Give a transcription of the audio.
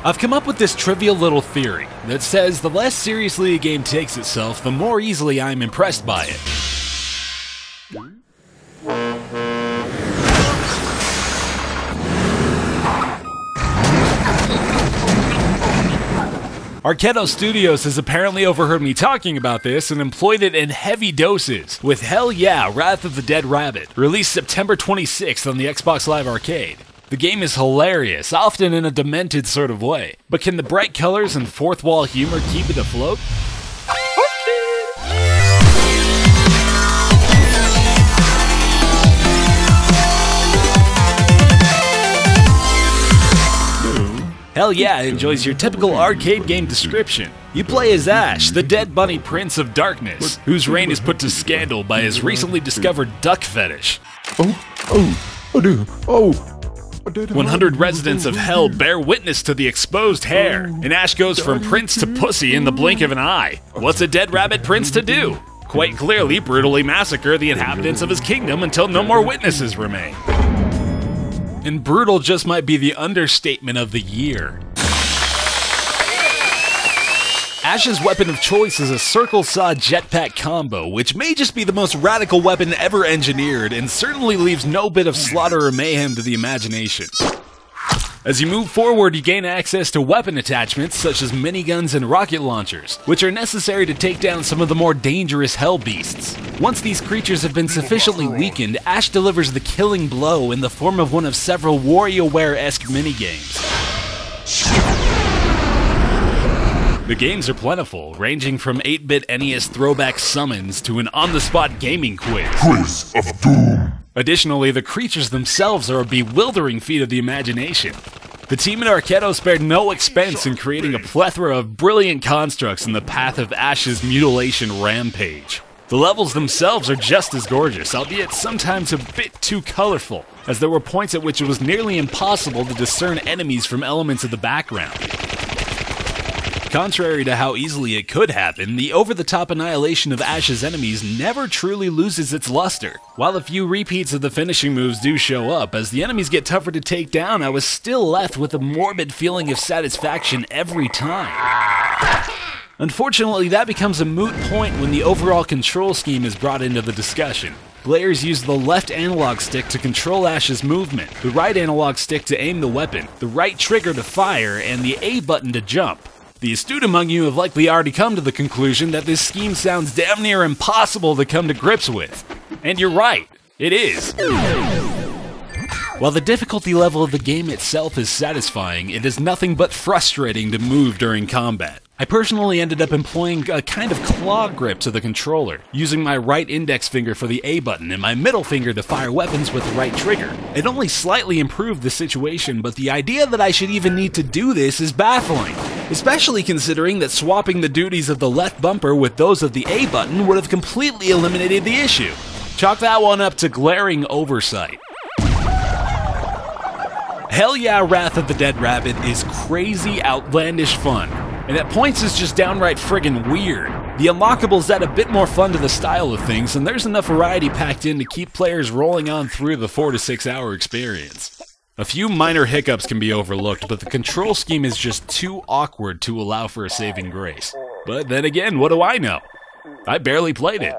I've come up with this trivial little theory that says the less seriously a game takes itself, the more easily I'm impressed by it. Arkedo Studios has apparently overheard me talking about this and employed it in heavy doses, with Hell Yeah, Wrath of the Dead Rabbit, released September 26th on the Xbox Live Arcade. The game is hilarious, often in a demented sort of way, but can the bright colors and fourth wall humor keep it afloat? Hell Yeah enjoys your typical arcade game description. You play as Ash, the dead bunny prince of darkness, whose reign is put to scandal by his recently discovered duck fetish. 100 residents of Hell bear witness to the exposed hair, and Ash goes from prince to pussy in the blink of an eye. What's a dead rabbit prince to do? Quite clearly, brutally massacre the inhabitants of his kingdom until no more witnesses remain. And brutal just might be the understatement of the year. Ash's weapon of choice is a circle saw jetpack combo, which may just be the most radical weapon ever engineered and certainly leaves no bit of slaughter or mayhem to the imagination. As you move forward, you gain access to weapon attachments such as miniguns and rocket launchers, which are necessary to take down some of the more dangerous hell beasts. Once these creatures have been sufficiently weakened, Ash delivers the killing blow in the form of one of several WarioWare-esque minigames. The games are plentiful, ranging from 8-bit NES throwback summons to an on-the-spot gaming quiz. Quiz of Doom. Additionally, the creatures themselves are a bewildering feat of the imagination. The team at Arkedo spared no expense in creating a plethora of brilliant constructs in the path of Ash's mutilation rampage. The levels themselves are just as gorgeous, albeit sometimes a bit too colorful, as there were points at which it was nearly impossible to discern enemies from elements of the background. Contrary to how easily it could happen, the over-the-top annihilation of Ash's enemies never truly loses its luster. While a few repeats of the finishing moves do show up, as the enemies get tougher to take down, I was still left with a morbid feeling of satisfaction every time. Unfortunately, that becomes a moot point when the overall control scheme is brought into the discussion. Players use the left analog stick to control Ash's movement, the right analog stick to aim the weapon, the right trigger to fire, and the A button to jump. The astute among you have likely already come to the conclusion that this scheme sounds damn near impossible to come to grips with. And you're right, it is. While the difficulty level of the game itself is satisfying, it is nothing but frustrating to move during combat. I personally ended up employing a kind of claw grip to the controller, using my right index finger for the A button and my middle finger to fire weapons with the right trigger. It only slightly improved the situation, but the idea that I should even need to do this is baffling, especially considering that swapping the duties of the left bumper with those of the A button would have completely eliminated the issue. Chalk that one up to glaring oversight. Hell Yeah, Wrath of the Dead Rabbit is crazy, outlandish fun, and at points is just downright friggin' weird. The unlockables add a bit more fun to the style of things, and there's enough variety packed in to keep players rolling on through the 4 to 6 hour experience. A few minor hiccups can be overlooked, but the control scheme is just too awkward to allow for a saving grace. But then again, what do I know? I barely played it.